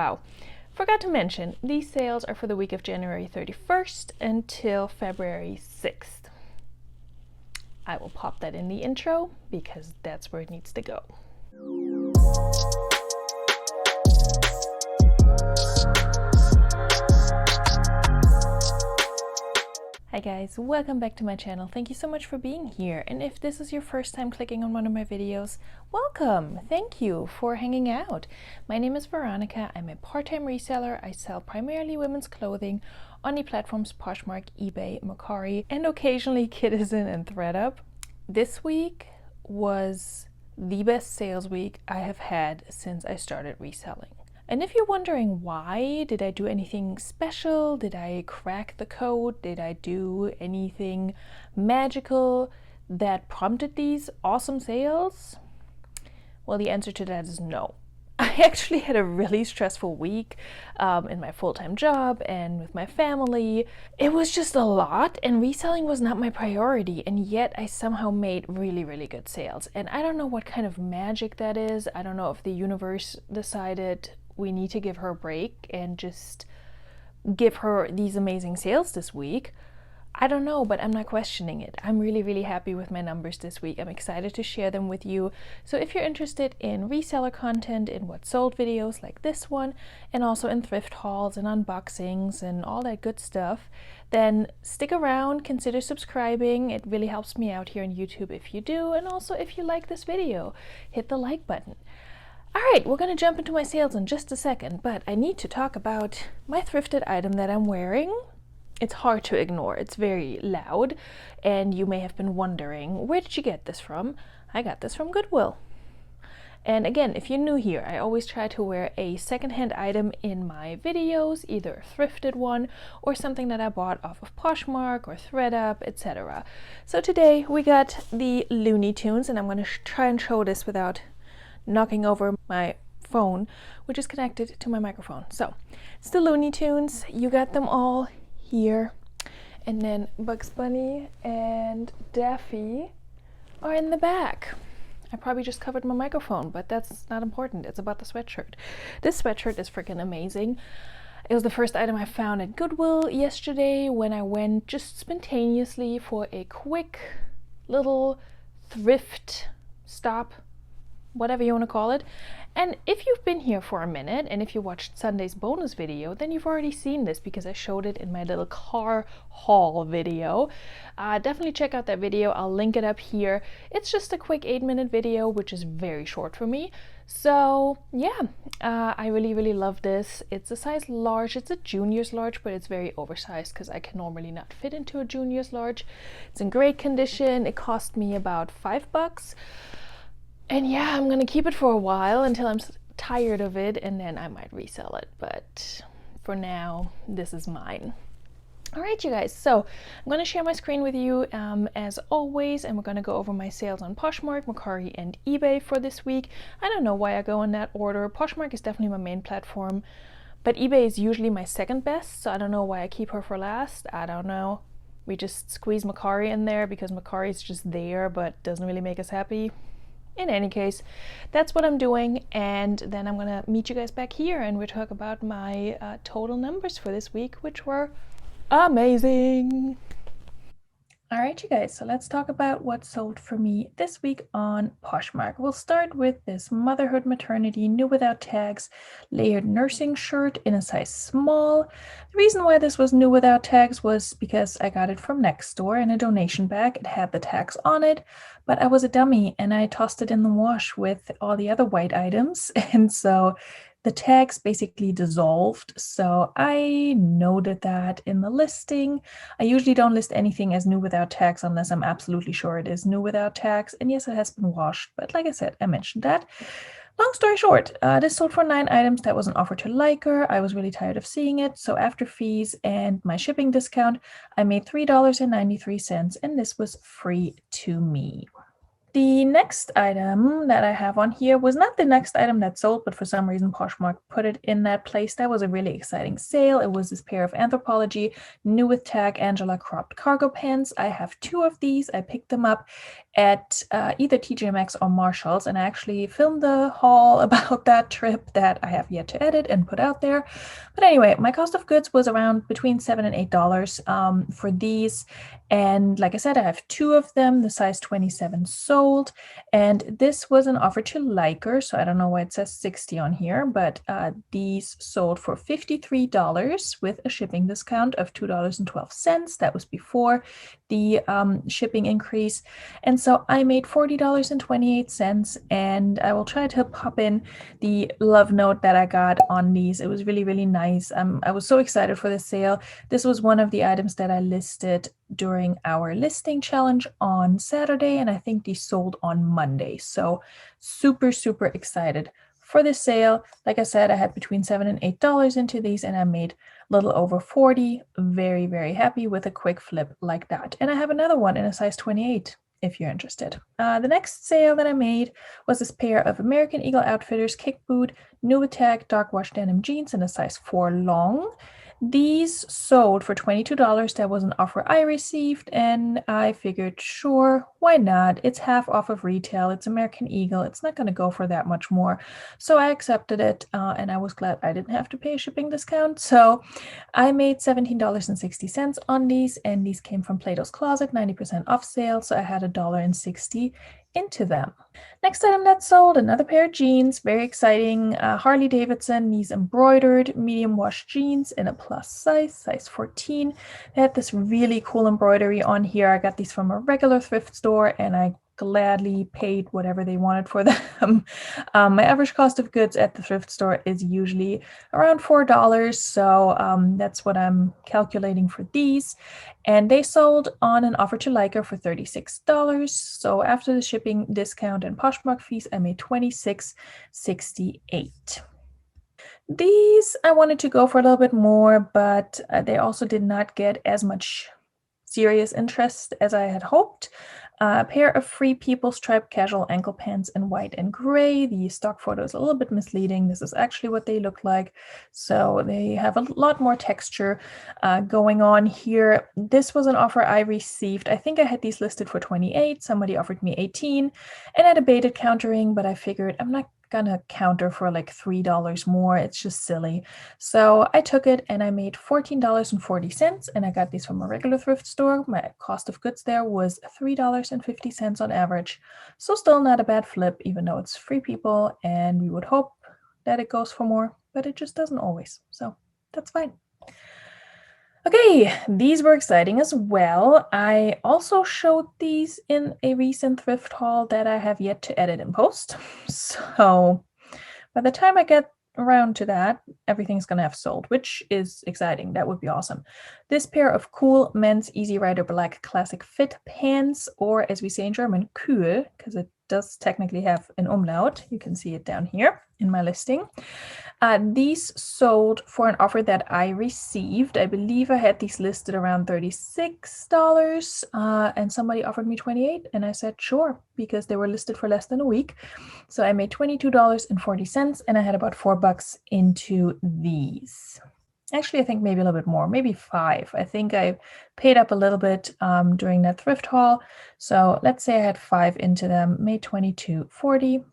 Wow. Forgot to mention, these sales are for the week of January 31st until February 6th. I will pop that in the intro because that's where it needs to go. Hi guys, welcome back to my channel. Thank you so much for being here. And if this is your first time clicking on one of my videos, welcome. Thank you for hanging out. My name is Veronika. I'm a part-time reseller. I sell primarily women's clothing on the platforms Poshmark, eBay, Mercari, and occasionally Kidizen and ThredUp. This week was the best sales week I have had since I started reselling. And if you're wondering why, did I do anything special? Did I crack the code? Did I do anything magical that prompted these awesome sales? Well, the answer to that is no. I actually had a really stressful week in my full-time job and with my family. It was just a lot, and reselling was not my priority, and yet I somehow made really, really good sales. And I don't know what kind of magic that is. I don't know if the universe decided we need to give her a break and just give her these amazing sales this week. I don't know, but I'm not questioning it. I'm really, really happy with my numbers this week. I'm excited to share them with you. So if you're interested in reseller content, in what sold videos like this one, and also in thrift hauls and unboxings and all that good stuff, then stick around, consider subscribing. It really helps me out here on YouTube if you do. And also if you like this video, hit the like button. All right, we're going to jump into my sales in just a second, but I need to talk about my thrifted item that I'm wearing. It's hard to ignore. It's very loud, and you may have been wondering, where did you get this from? I got this from Goodwill. And again, if you're new here, I always try to wear a secondhand item in my videos, either a thrifted one or something that I bought off of Poshmark or ThredUp, etc. So today we got the Looney Tunes, and I'm going to try and show this without knocking over my phone, which is connected to my microphone. So it's the Looney Tunes. You got them all here, and then Bugs Bunny and Daffy are in the back. I probably just covered my microphone, but that's not important. It's about the sweatshirt. This sweatshirt is freaking amazing. It was the first item I found at Goodwill yesterday when I went just spontaneously for a quick little thrift stop, whatever you want to call it. And if you've been here for a minute, and if you watched Sunday's bonus video, then you've already seen this because I showed it in my little car haul video. Definitely check out that video. I'll link it up here. It's just a quick 8-minute video, which is very short for me. So yeah, I really, really love this. It's a size large. It's a junior's large, but it's very oversized because I can normally not fit into a junior's large. It's in great condition. It cost me about $5. And yeah, I'm gonna keep it for a while until I'm tired of it, and then I might resell it. But for now, this is mine. All right, you guys, so I'm gonna share my screen with you as always, and we're gonna go over my sales on Poshmark, Mercari, and eBay for this week. I don't know why I go in that order. Poshmark is definitely my main platform, but eBay is usually my second best, so I don't know why I keep her for last. I don't know. We just squeeze Mercari in there because Mercari is just there, but doesn't really make us happy. In any case, that's what I'm doing, and then I'm gonna meet you guys back here and we'll talk about my total numbers for this week, which were amazing. All right, you guys, so let's talk about what sold for me this week on Poshmark. We'll start with this Motherhood Maternity New Without Tags layered nursing shirt in a size small. The reason why this was new without tags was because I got it from next door in a donation bag. It had the tags on it, but I was a dummy and I tossed it in the wash with all the other white items. And so the tags basically dissolved, so I noted that in the listing. I usually don't list anything as new without tags unless I'm absolutely sure it is new without tags, and yes, it has been washed, but like I said, I mentioned that. Long story short, this sold for 9 items. That was an offer to Liker. I was really tired of seeing it, so after fees and my shipping discount, I made $3.93, and this was free to me. The next item that I have on here was not the next item that sold, but for some reason Poshmark put it in that place. That was a really exciting sale. It was this pair of Anthropologie New with Tag Angela cropped cargo pants. I have two of these. I picked them up at either TJ Maxx or Marshall's, and I actually filmed the haul about that trip that I have yet to edit and put out there. But anyway, my cost of goods was around between $7 and $8 for these. And like I said, I have two of them, the size 27 sold. And this was an offer to Liker, so I don't know why it says 60 on here, but these sold for $53 with a shipping discount of $2.12. That was before the shipping increase. And so I made $40.28, and I will try to pop in the love note that I got on these. It was really, really nice. I was so excited for this sale. This was one of the items that I listed during our listing challenge on Saturday, and I think these sold on Monday. So super, super excited for this sale. Like I said, I had between $7 and $8 into these, and I made a little over 40. Very, very happy with a quick flip like that. And I have another one in a size 28 if you're interested. The next sale that I made was this pair of American Eagle Outfitters kick boot New Attack dark wash denim jeans in a size 4 long. These sold for $22. That was an offer I received, and I figured, sure, why not? It's half off of retail. It's American Eagle. It's not going to go for that much more. So I accepted it, and I was glad I didn't have to pay a shipping discount. So I made $17.60 on these, and these came from Plato's Closet, 90% off sale. So I had $1.60 into them. Next item that sold, another pair of jeans, very exciting. Harley Davidson, these embroidered medium wash jeans in a plus size 14. They had this really cool embroidery on here. I got these from a regular thrift store, and I gladly paid whatever they wanted for them. My average cost of goods at the thrift store is usually around $4, so that's what I'm calculating for these. And they sold on an offer to Liker for $36. So after the shipping discount and Poshmark fees, I made $26.68. These I wanted to go for a little bit more, but they also did not get as much serious interest as I had hoped. A pair of Free People striped casual ankle pants in white and gray. The stock photo is a little bit misleading. This is actually what they look like. So they have a lot more texture going on here. This was an offer I received. I think I had these listed for 28. Somebody offered me 18, and I debated countering, but I figured I'm not gonna counter for like $3 more. It's just silly. So I took it, and I made $14.40, and I got these from a regular thrift store. My cost of goods there was $3.50 on average. So still not a bad flip, even though it's Free People, and we would hope that it goes for more, but it just doesn't always. So that's fine. Okay, these were exciting as well. I also showed these in a recent thrift haul that I have yet to edit and post. So by the time I get around to that, everything's gonna have sold, which is exciting. That would be awesome. This pair of cool men's Easy Rider black classic fit pants, or as we say in German, cool, because it does technically have an umlaut. You can see it down here in my listing. These sold for an offer that I received. I believe I had these listed around $36, and somebody offered me 28, and I said sure, because they were listed for less than a week. So I made $22.40, and I had about $4 into these. Actually, I think maybe a little bit more, maybe $5. I think I paid up a little bit during that thrift haul. So let's say I had $5 into them, made $22.40.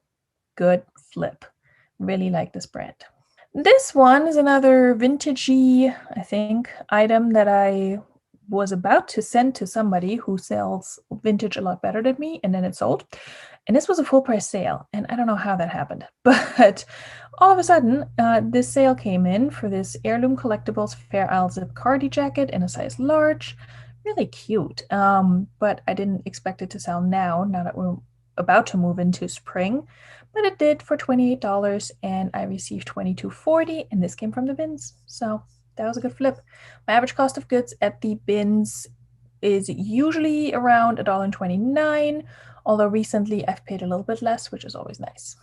Good flip. Really like this brand. This one is another vintagey, I think, item that I was about to send to somebody who sells vintage a lot better than me, and then it sold. And this was a full price sale, and I don't know how that happened, but all of a sudden, this sale came in for this Heirloom Collectibles Fair Isle zip cardi jacket in a size large. Really cute, but I didn't expect it to sell now that we're about to move into spring. But it did for $28, and I received $22.40, and this came from the bins. So that was a good flip. My average cost of goods at the bins is usually around $1.29, although recently I've paid a little bit less, which is always nice.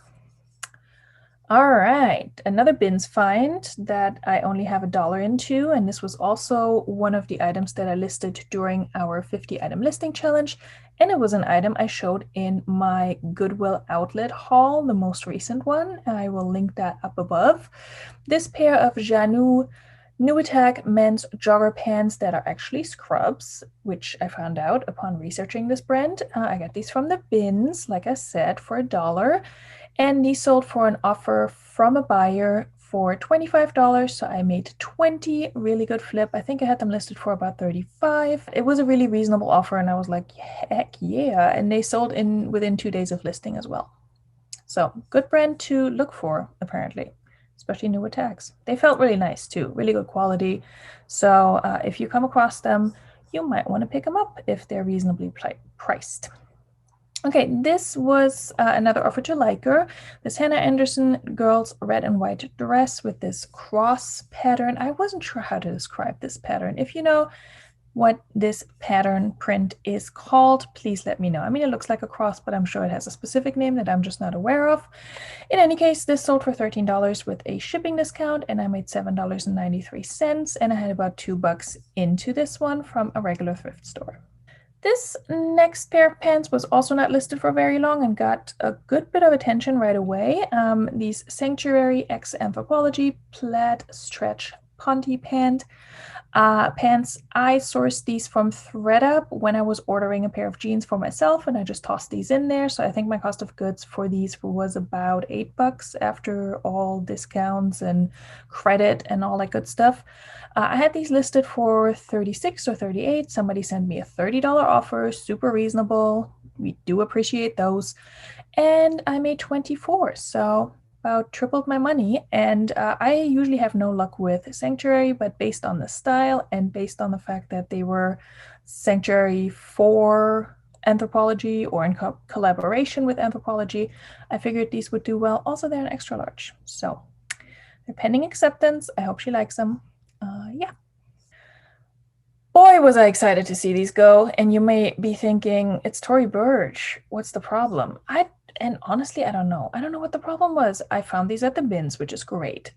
All right, another bins find that I only have $1 into, and this was also one of the items that I listed during our 50 item listing challenge, and it was an item I showed in my Goodwill outlet haul, the most recent one. I will link that up above. This pair of Janu New Attack men's jogger pants that are actually scrubs, which I found out upon researching this brand. I got these from the bins, like I said, for $1. And these sold for an offer from a buyer for $25. So I made 20, really good flip. I think I had them listed for about 35. It was a really reasonable offer, and I was like, heck yeah. And they sold in within 2 days of listing as well. So good brand to look for, apparently, especially New Attacks. They felt really nice too, really good quality. So if you come across them, you might want to pick them up if they're reasonably priced. Okay, this was another offer to liker. This Hannah Anderson girl's red and white dress with this cross pattern. I wasn't sure how to describe this pattern. If you know what this pattern print is called, please let me know. I mean, it looks like a cross, but I'm sure it has a specific name that I'm just not aware of. In any case, this sold for $13 with a shipping discount, and I made $7.93, and I had about $2 into this one from a regular thrift store. This next pair of pants was also not listed for very long and got a good bit of attention right away. These Sanctuary X Anthropology plaid stretch ponte pants. I sourced these from ThredUp when I was ordering a pair of jeans for myself, and I just tossed these in there. So I think my cost of goods for these was about $8 after all discounts and credit and all that good stuff. I had these listed for 36 or 38. Somebody sent me a $30 offer, super reasonable. We do appreciate those. And I made 24. So about tripled my money. And I usually have no luck with Sanctuary, but based on the style and based on the fact that they were Sanctuary for Anthropology or in collaboration with Anthropology, I figured these would do well. Also, they're an extra large. So they're pending acceptance. I hope she likes them. Yeah. Boy, was I excited to see these go. And you may be thinking, it's Tory Burch. What's the problem? And honestly, I don't know. I don't know what the problem was. I found these at the bins, which is great.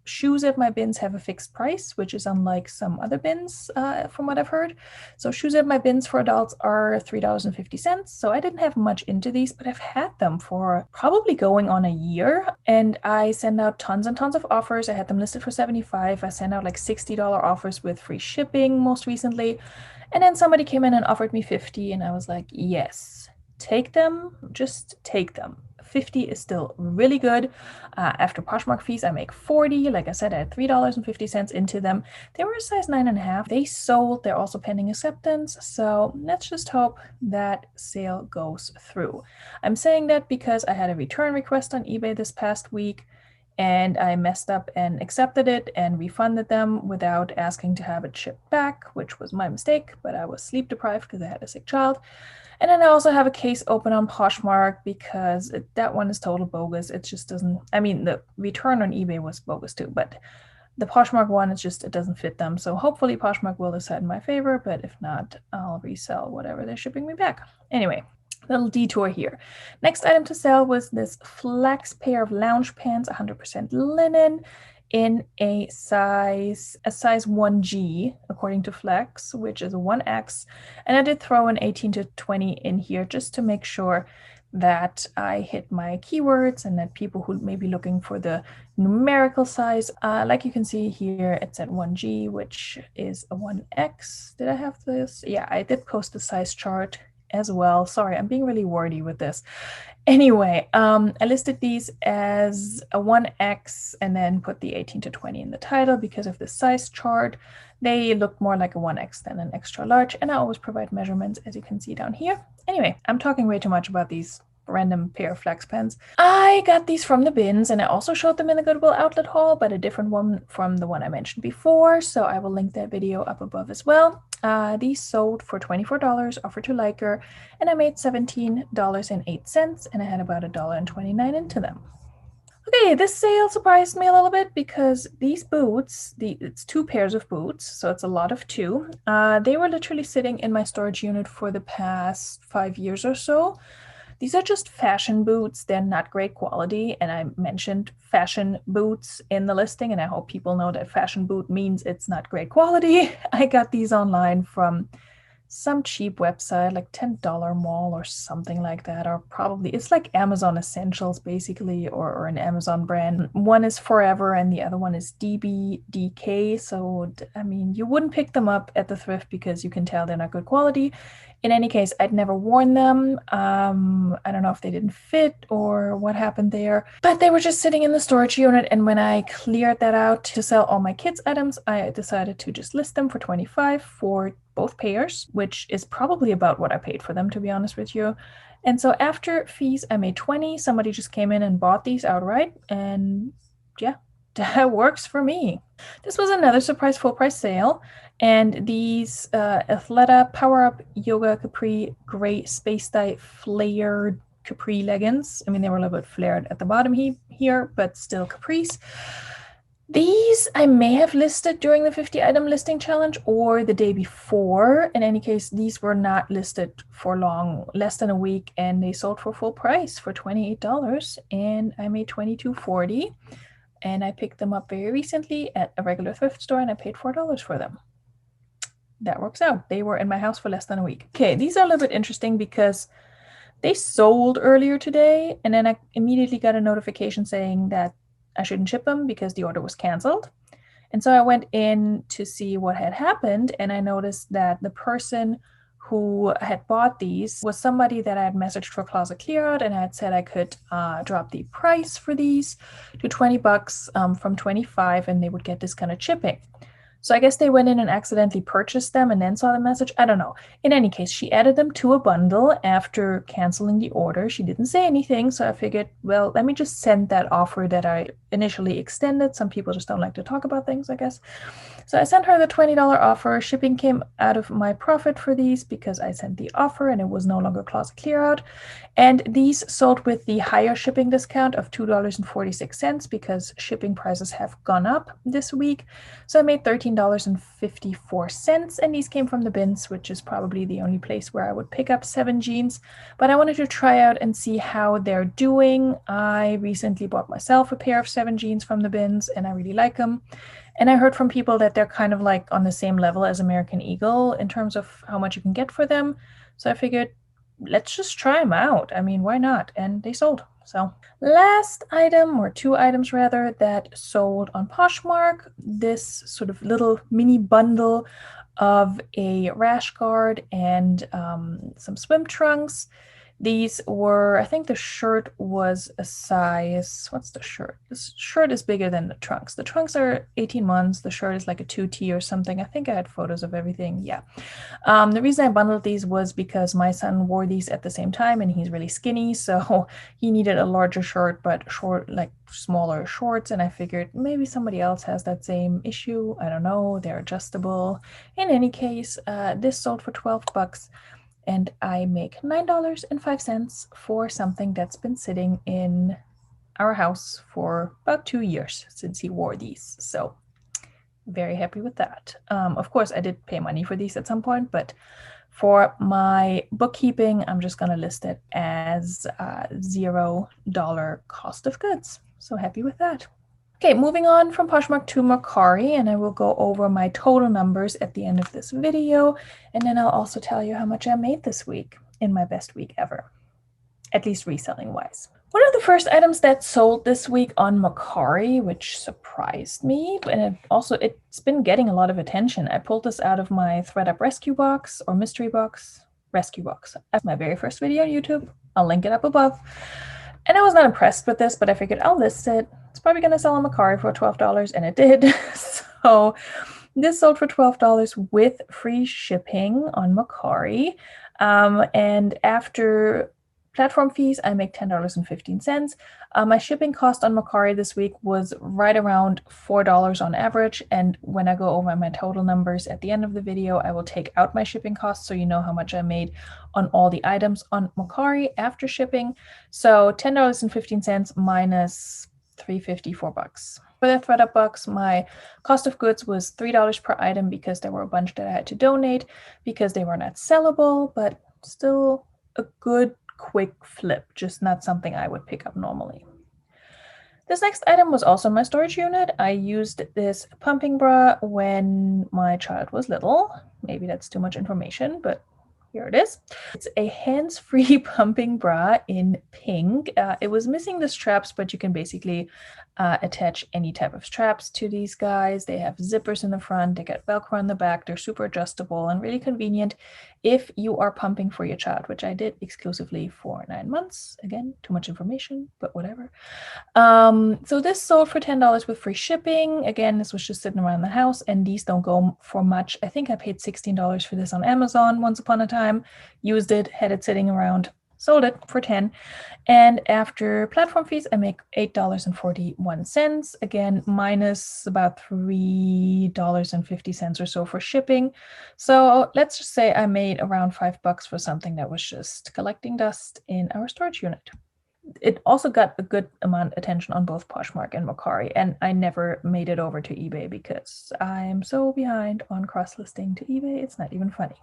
Shoes at my bins have a fixed price, which is unlike some other bins, from what I've heard. So shoes at my bins for adults are $3.50. So I didn't have much into these, but I've had them for probably going on a year. And I send out tons and tons of offers. I had them listed for 75. I sent out like $60 offers with free shipping most recently. And then somebody came in and offered me 50, and I was like, yes, take them, just take them. 50 is still really good. After Poshmark fees, I make 40. Like I said, I had $3.50 into them. They were a size 9.5. They sold. They're also pending acceptance. So let's just hope that sale goes through. I'm saying that because I had a return request on eBay this past week, and I messed up and accepted it and refunded them without asking to have it shipped back, which was my mistake, but I was sleep deprived because I had a sick child. And then I also have a case open on Poshmark because that one is total bogus. It just doesn't, I mean, the return on eBay was bogus too, but the Poshmark one, it doesn't fit them. So hopefully Poshmark will decide in my favor, but if not, I'll resell whatever they're shipping me back. Anyway, little detour here. Next item to sell was this flex pair of lounge pants, 100% linen, in a size 1G according to Flex, which is a 1X. And I did throw an 18 to 20 in here just to make sure that I hit my keywords and that people who may be looking for the numerical size, like you can see here, it's at 1G, which is a 1X. Did I have this? Yeah, I did post the size chart as well. Sorry, I'm being really wordy with this. Anyway, I listed these as a 1X and then put the 18 to 20 in the title because of the size chart. They look more like a 1X than an extra large, and I always provide measurements, as you can see down here. Anyway, I'm talking way too much about these random pair of flex pens. I got these from the bins, and I also showed them in the Goodwill outlet haul, but a different one from the one I mentioned before, so I will link that video up above as well. These sold for $24, offer to liker, and I made $17.08, and I had about $1.29 into them. Okay, this sale surprised me a little bit because these boots, it's 2 pairs of boots, so it's a lot of 2. They were literally sitting in my storage unit for the past 5 years or so. These are just fashion boots. They're not great quality, and I mentioned fashion boots in the listing, and I hope people know that fashion boot means it's not great quality. I got these online from some cheap website, like $10 mall or something like that, or probably it's like Amazon Essentials basically, or an Amazon brand. One is Forever and the other one is DBDK. So I mean, you wouldn't pick them up at the thrift because you can tell they're not good quality. In any case, I'd never worn them. I don't know if they didn't fit or what happened there, but they were just sitting in the storage unit. And when I cleared that out to sell all my kids' items, I decided to just list them for $25 for both pairs, which is probably about what I paid for them, to be honest with you. And so after fees, I made 20. Somebody just came in and bought these outright. And yeah, that works for me. This was another surprise full price sale. And these Athleta Power Up Yoga Capri Gray Space Dye Flared Capri leggings. I mean, they were a little bit flared at the bottom here, but still capris. These I may have listed during the 50 item listing challenge or the day before. In any case, these were not listed for long, less than a week, and they sold for full price for $28, and I made $22.40. And I picked them up very recently at a regular thrift store, and I paid $4 for them. That works out. They were in my house for less than a week. Okay, these are a little bit interesting because they sold earlier today, and then I immediately got a notification saying that I shouldn't ship them because the order was canceled. And so I went in to see what had happened, and I noticed that the person who had bought these was somebody that I had messaged for closet clear out, and I had said I could drop the price for these to $20 from $25, and they would get discounted shipping. So I guess they went in and accidentally purchased them and then saw the message. I don't know. In any case, she added them to a bundle after canceling the order. She didn't say anything, so I figured, well, let me just send that offer that I initially extended. Some people just don't like to talk about things, I guess. So I sent her the $20 offer. Shipping came out of my profit for these because I sent the offer and it was no longer closet clear out. And these sold with the higher shipping discount of $2.46 because shipping prices have gone up this week. So I made $13.54, and these came from the bins, which is probably the only place where I would pick up 7 jeans. But I wanted to try out and see how they're doing. I recently bought myself a pair of 7 jeans from the bins, and I really like them. And I heard from people that they're kind of like on the same level as American Eagle in terms of how much you can get for them. So I figured, let's just try them out. I mean, why not? And they sold. So last item, or 2 items rather, that sold on Poshmark, this sort of little mini bundle of a rash guard and some swim trunks. These were, I think the shirt was a size, what's the shirt? This shirt is bigger than the trunks. The trunks are 18 months. The shirt is like a 2T or something. I think I had photos of everything. Yeah. The reason I bundled these was because my son wore these at the same time and he's really skinny. So he needed a larger shirt, but short, like smaller shorts. And I figured maybe somebody else has that same issue. I don't know. They're adjustable. In any case, this sold for $12. And I make $9.05 for something that's been sitting in our house for about 2 years since he wore these. So very happy with that. Of course, I did pay money for these at some point, but for my bookkeeping, I'm just going to list it as $0 cost of goods. So happy with that. Okay, moving on from Poshmark to Mercari, and I will go over my total numbers at the end of this video, and then I'll also tell you how much I made this week in my best week ever, at least reselling wise. One of the first items that sold this week on Mercari, which surprised me, and it's been getting a lot of attention. I pulled this out of my ThreadUp rescue box or mystery box, rescue box. That's my very first video on YouTube. I'll link it up above. And I was not impressed with this, but I figured I'll list it. It's probably going to sell on Mercari for $12, and it did. So this sold for $12 with free shipping on Mercari. And after platform fees, I make $10.15. My shipping cost on Mercari this week was right around $4 on average. And when I go over my total numbers at the end of the video, I will take out my shipping costs so you know how much I made on all the items on Mercari after shipping. So $10.15 minus $3.54 bucks. For the ThreadUp box, my cost of goods was $3 per item because there were a bunch that I had to donate because they were not sellable, but still a good quick flip, just not something I would pick up normally. This next item was also my storage unit. I used this pumping bra when my child was little. Maybe that's too much information, but here it is. It's a hands-free pumping bra in pink. It was missing the straps, but you can basically attach any type of straps to these guys. They have zippers in the front, they get Velcro on the back, they're super adjustable and really convenient if you are pumping for your child, which I did exclusively for 9 months. Again, too much information, but whatever. So this sold for $10 with free shipping. Again, this was just sitting around the house, and these don't go for much. I think I paid $16 for this on Amazon once upon a time, used it, had it sitting around, sold it for 10. And after platform fees, I make $8.41. Again, minus about $3.50 or so for shipping. So let's just say I made around $5 for something that was just collecting dust in our storage unit. It also got a good amount of attention on both Poshmark and Mercari, and I never made it over to eBay because I'm so behind on cross-listing to eBay, it's not even funny.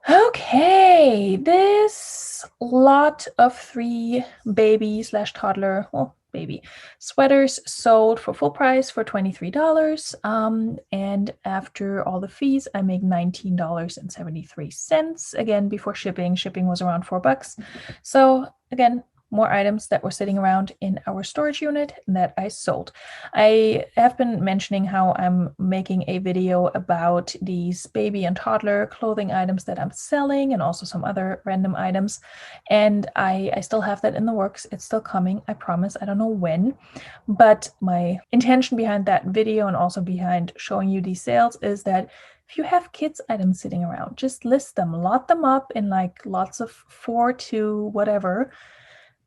Okay, this lot of 3 baby/toddler, well, baby sweaters sold for full price for $23. And after all the fees, I make $19.73. Again, before shipping was around $4. So again, more items that were sitting around in our storage unit that I sold. I have been mentioning how I'm making a video about these baby and toddler clothing items that I'm selling, and also some other random items. And I still have that in the works. It's still coming, I promise. I don't know when. But my intention behind that video, and also behind showing you these sales, is that if you have kids items sitting around, just list them, lot them up in like lots of 4 to whatever.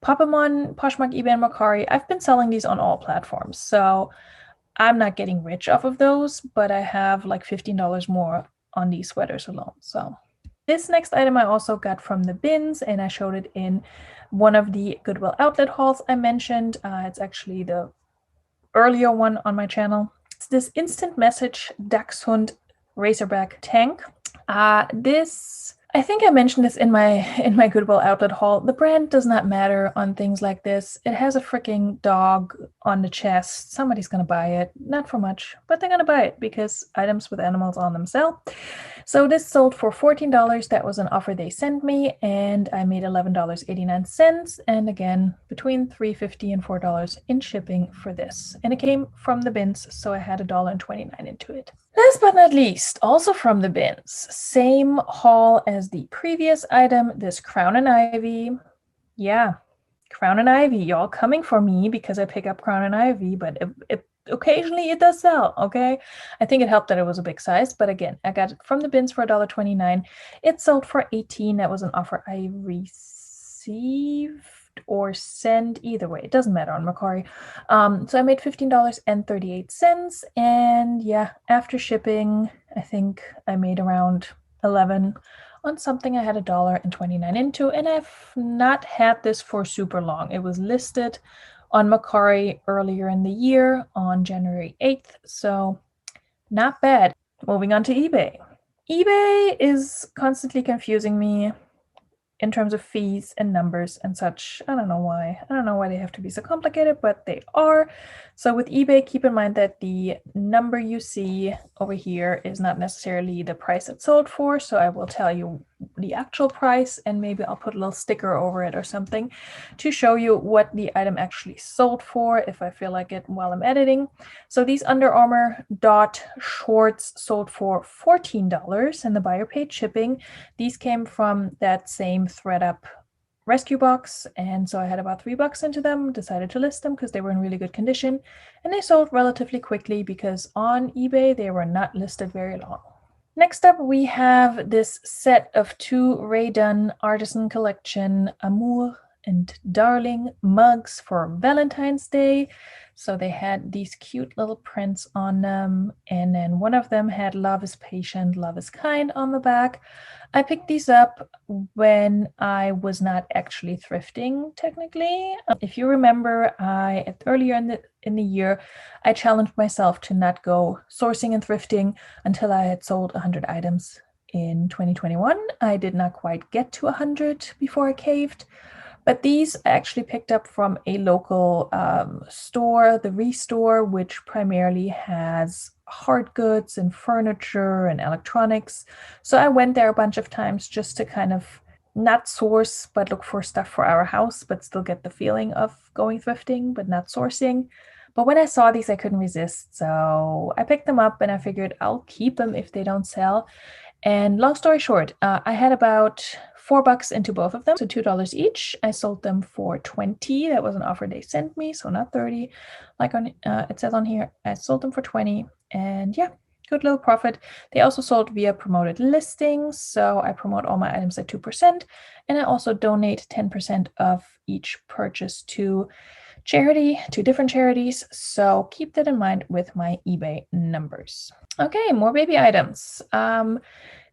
Pop them on Poshmark, eBay, and Mercari. I've been selling these on all platforms, so I'm not getting rich off of those, but I have like $15 more on these sweaters alone. So this next item I also got from the bins, and I showed it in one of the Goodwill outlet hauls I mentioned. It's actually the earlier one on my channel. It's this instant message Dachshund Razorback tank. I think I mentioned this in my Goodwill outlet haul. The brand does not matter on things like this. It has a freaking dog on the chest. Somebody's gonna buy it. Not for much, but they're gonna buy it because items with animals on them sell. So this sold for $14. That was an offer they sent me, and I made $11.89. And again, between $3.50 and $4 in shipping for this. And it came from the bins, so I had $1.29 into it. Last but not least, also from the bins, same haul as the previous item, this Crown and Ivy. Yeah, Crown and Ivy, y'all coming for me because I pick up Crown and Ivy, but occasionally it does sell, okay? I think it helped that it was a big size, but again, I got it from the bins for $1.29. It sold for $18. That was an offer I received or send, either way, it doesn't matter on Mercari. So I made $15.38, and yeah, after shipping, I think I made around 11 on something I had $1.29 into, and I've not had this for super long. It was listed on Mercari earlier in the year on January 8th, so not bad. Moving on to eBay. eBay is constantly confusing me in terms of fees and numbers and such. I don't know why. I don't know why they have to be so complicated, but they are. So with eBay, keep in mind that the number you see over here is not necessarily the price it sold for. So I will tell you the actual price, and maybe I'll put a little sticker over it or something to show you what the item actually sold for if I feel like it while I'm editing. So these Under Armour dot shorts sold for $14, and the buyer paid shipping. These came from that same ThreadUp rescue box, and so I had about $3 into them, decided to list them because they were in really good condition, and they sold relatively quickly because on eBay they were not listed very long. Next up, we have this set of 2 Rae Dunn Artisan Collection Amour and Darling mugs for Valentine's Day. So they had these cute little prints on them, and then one of them had Love is Patient, Love is Kind on the back. I picked these up when I was not actually thrifting, technically. If you remember, earlier in the year, I challenged myself to not go sourcing and thrifting until I had sold 100 items. in 2021. I did not quite get to 100 before I caved. But these I actually picked up from a local store, the Restore, which primarily has hard goods and furniture and electronics. So I went there a bunch of times just to kind of not source, but look for stuff for our house, but still get the feeling of going thrifting, but not sourcing. But when I saw these, I couldn't resist. So I picked them up and I figured I'll keep them if they don't sell. And long story short, I had about $4 into both of them, so $2 each. I sold them for 20. That was an offer they sent me, so not 30, like on it says on here. I sold them for 20, and yeah, good little profit. They also sold via promoted listings, so I promote all my items at 2%, and I also donate 10% of each purchase to charity, to different charities. So keep that in mind with my eBay numbers. Okay, more baby items.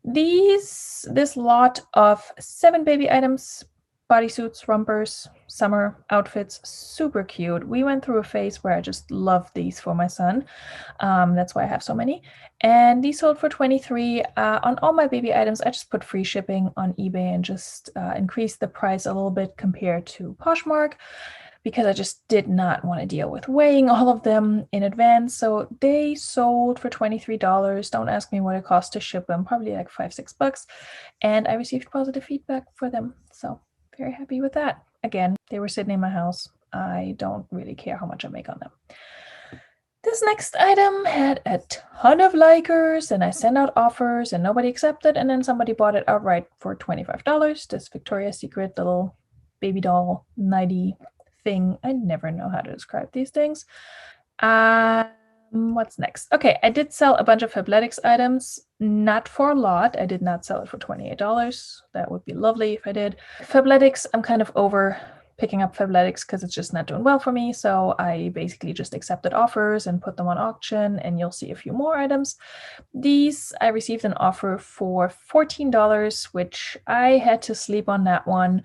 This lot of 7 baby items, bodysuits, rompers, summer outfits, super cute. We went through a phase where I just loved these for my son. That's why I have so many. And these sold for 23. On all my baby items, I just put free shipping on eBay and just increased the price a little bit compared to Poshmark, because I just did not want to deal with weighing all of them in advance. So they sold for $23. Don't ask me what it cost to ship them, probably like $5-6. And I received positive feedback for them. So very happy with that. Again, they were sitting in my house. I don't really care how much I make on them. This next item had a ton of likers, and I sent out offers and nobody accepted. And then somebody bought it outright for $25. This Victoria's Secret little baby doll nightie thing. I never know how to describe these things. What's next? Okay, I did sell a bunch of Fabletics items, not for a lot. I did not sell it for $28. That would be lovely if I did. Fabletics, I'm kind of over picking up Fabletics because it's just not doing well for me. So I basically just accepted offers and put them on auction, and you'll see a few more items. These, I received an offer for $14, which I had to sleep on that one.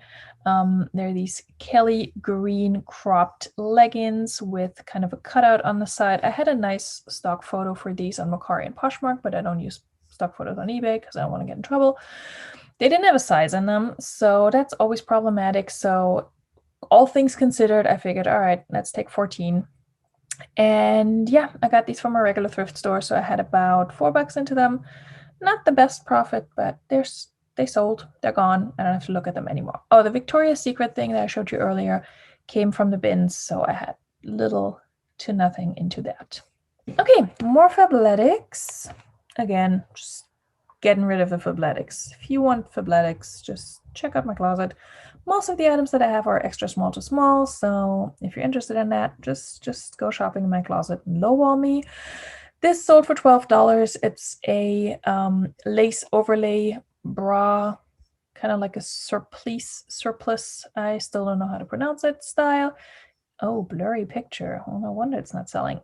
They're these Kelly green cropped leggings with kind of a cutout on the side. I had a nice stock photo for these on Mercari and Poshmark, but I don't use stock photos on eBay because I don't want to get in trouble. They didn't have a size in them, so that's always problematic. So all things considered, I figured, all right, let's take 14. And yeah, I got these from a regular thrift store, so I had about $4 into them. Not the best profit, but they sold. They're gone. I don't have to look at them anymore. Oh, the Victoria's Secret thing that I showed you earlier came from the bins, so I had little to nothing into that. Okay, more Fabletics. Again, just getting rid of the Fabletics. If you want Fabletics, just check out my closet. Most of the items that I have are extra small to small, so if you're interested in that, just go shopping in my closet and lowball me. This sold for $12. It's a lace overlay bra, kind of like a surplice. I still don't know how to pronounce it style. Oh, blurry picture. Oh, no wonder it's not selling.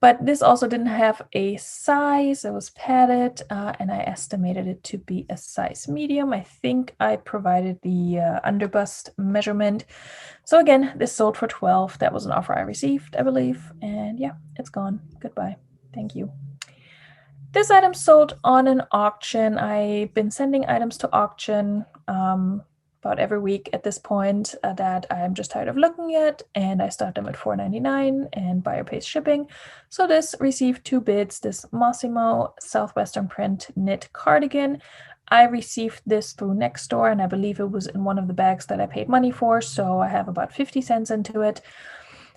But this also didn't have a size. It was padded, and I estimated it to be a size medium. I think I provided the underbust measurement. So again, this sold for $12. That was an offer I received, I believe. And yeah, it's gone. Goodbye. Thank you. This item sold on an auction. I've been sending items to auction about every week at this point that I'm just tired of looking at, and I start them at $4.99 and buyer pays shipping. So this received 2 bids, this Massimo Southwestern print knit cardigan. I received this through Nextdoor, and I believe it was in one of the bags that I paid money for, so I have about 50 cents into it.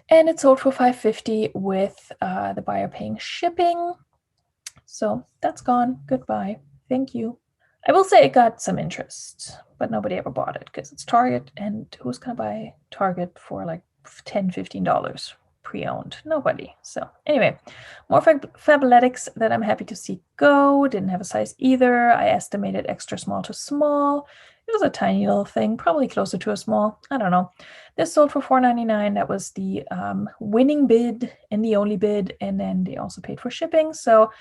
And it sold for $5.50 with the buyer paying shipping. So that's gone. Goodbye. Thank you. I will say it got some interest, but nobody ever bought it because it's Target, and who's going to buy Target for like $10, $15 pre-owned? Nobody. So anyway, more Fabletics that I'm happy to see go. Didn't have a size either. I estimated extra small to small. It was a tiny little thing, probably closer to a small. I don't know. This sold for $4.99. That was the winning bid and the only bid, and then they also paid for shipping. So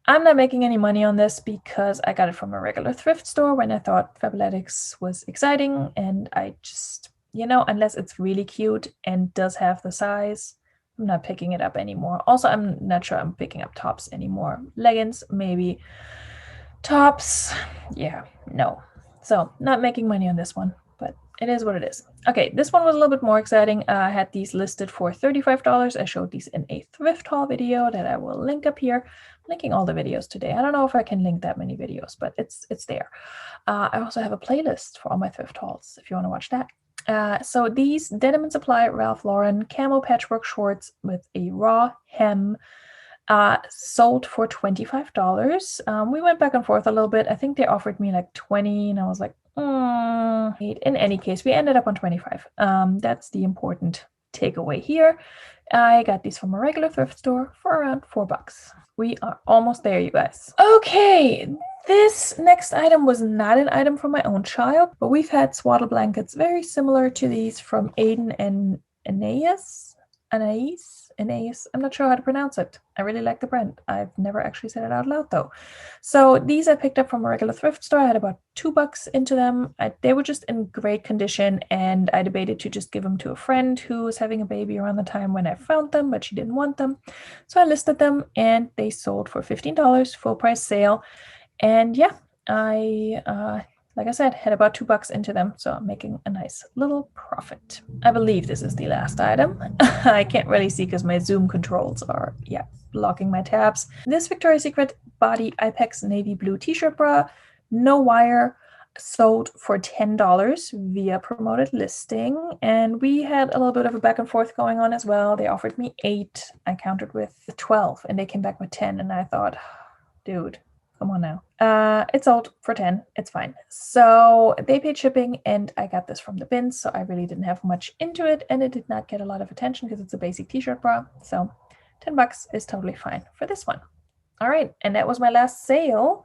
I'm not making any money on this because I got it from a regular thrift store when I thought Fabletics was exciting, and I just, unless it's really cute and does have the size, I'm not picking it up anymore. Also, I'm not sure I'm picking up tops anymore. Leggings, maybe. Tops, yeah, no. So not making money on this one, but it is what it is. Okay, this one was a little bit more exciting. I had these listed for $35. I showed these in a thrift haul video that I will link up here. I'm linking all the videos today. I don't know if I can link that many videos, but it's there. I also have a playlist for all my thrift hauls if you want to watch that. So these Denim & Supply Ralph Lauren camo patchwork shorts with a raw hem sold for $25. We went back and forth a little bit. I think they offered me like 20 and I was like, in any case, we ended up on 25. That's the important takeaway here. I got these from a regular thrift store for around $4. We are almost there, you guys. Okay, this next item was not an item for my own child, but we've had swaddle blankets very similar to these from Aiden and Anais. I'm not sure how to pronounce it. I really like the brand. I've never actually said it out loud though. So these I picked up from a regular thrift store. I had about $2 into them. They were just in great condition, and I debated to just give them to a friend who was having a baby around the time when I found them, but she didn't want them. So I listed them and they sold for $15, full price sale. And yeah, I like I said, had about $2 into them, so I'm making a nice little profit. I believe this is the last item. I can't really see because my Zoom controls are, blocking my tabs. This Victoria's Secret Body Ipex Navy Blue t-shirt bra, no wire, sold for $10 via promoted listing. And we had a little bit of a back and forth going on as well. They offered me 8. I countered with 12 and they came back with 10. And I thought, dude, come on now. It sold for 10. It's fine. So they paid shipping and I got this from the bins. So I really didn't have much into it and it did not get a lot of attention because it's a basic t-shirt bra. So $10 is totally fine for this one. All right. And that was my last sale,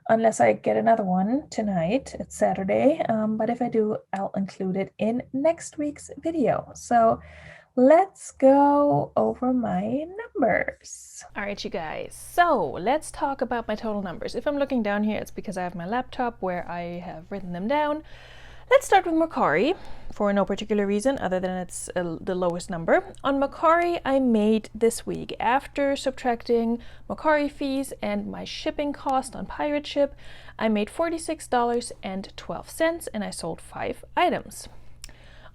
unless I get another one tonight. It's Saturday. But if I do, I'll include it in next week's video. So let's go over my numbers. All right, you guys. So let's talk about my total numbers. If I'm looking down here, it's because I have my laptop where I have written them down. Let's start with Mercari for no particular reason other than it's the lowest number. On Mercari, I made this week, after subtracting Mercari fees and my shipping cost on pirate ship, I made $46.12 and I sold 5 items.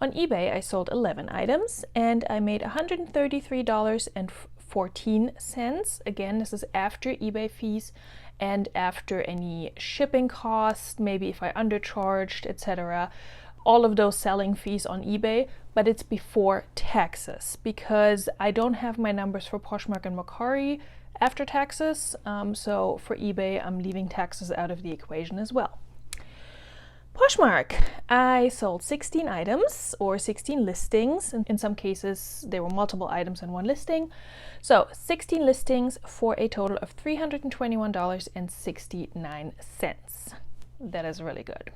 On eBay, I sold 11 items and I made $133.14. Again, this is after eBay fees and after any shipping costs, maybe if I undercharged, etc. All of those selling fees on eBay, but it's before taxes because I don't have my numbers for Poshmark and Mercari after taxes. So for eBay, I'm leaving taxes out of the equation as well. Poshmark, I sold 16 items or 16 listings. In some cases, there were multiple items in one listing. So 16 listings for a total of $321.69. That is really good.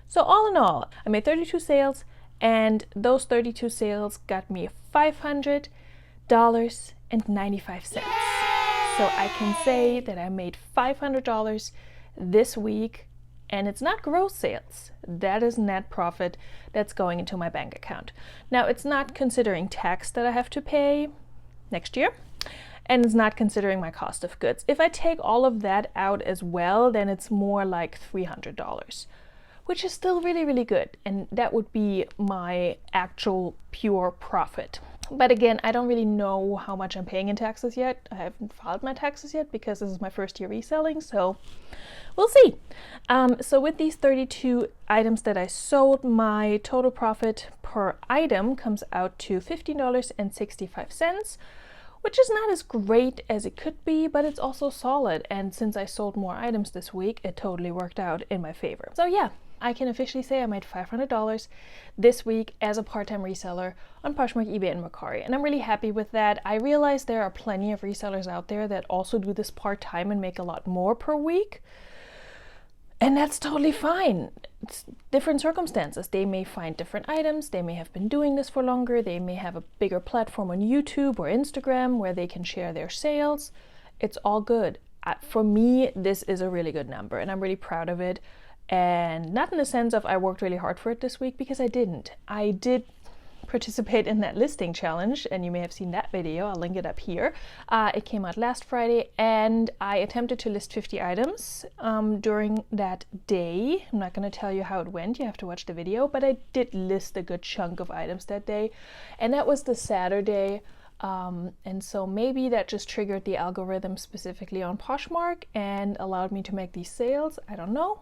So all in all, I made 32 sales and those 32 sales got me $500.95. So I can say that I made $500 this week. And it's not gross sales. That is net profit that's going into my bank account. Now, it's not considering tax that I have to pay next year, and it's not considering my cost of goods. If I take all of that out as well, then it's more like $300, which is still really, really good. And that would be my actual pure profit. But again, I don't really know how much I'm paying in taxes yet. I haven't filed my taxes yet because this is my first year reselling, so we'll see. So with these 32 items that I sold, my total profit per item comes out to $15.65, which is not as great as it could be, but it's also solid. And since I sold more items this week, it totally worked out in my favor. So yeah, I can officially say I made $500 this week as a part-time reseller on Poshmark, eBay, and Mercari. And I'm really happy with that. I realize there are plenty of resellers out there that also do this part-time and make a lot more per week. And that's totally fine. It's different circumstances. They may find different items. They may have been doing this for longer. They may have a bigger platform on YouTube or Instagram where they can share their sales. It's all good. For me, this is a really good number and I'm really proud of it. And not in the sense of I worked really hard for it this week, because I didn't. I did participate in that listing challenge, and you may have seen that video, I'll link it up here. It came out last Friday, and I attempted to list 50 items during that day. I'm not going to tell you how it went, you have to watch the video, but I did list a good chunk of items that day, and that was the Saturday. And so maybe that just triggered the algorithm specifically on Poshmark and allowed me to make these sales. I don't know.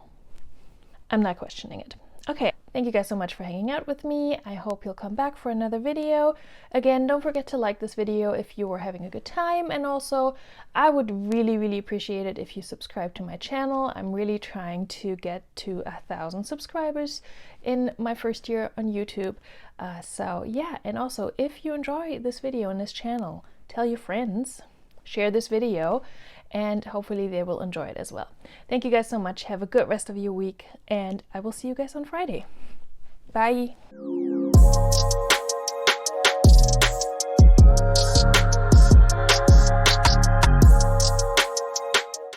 I'm not questioning it. Okay, thank you guys so much for hanging out with me. I hope you'll come back for another video. Again, don't forget to like this video if you were having a good time, and also I would really appreciate it if you subscribe to my channel. I'm really trying to get to 1,000 subscribers in my first year on YouTube. So yeah, and also if you enjoy this video and this channel, tell your friends, share this video, and hopefully they will enjoy it as well. Thank you guys so much. Have a good rest of your week, and I will see you guys on Friday. Bye.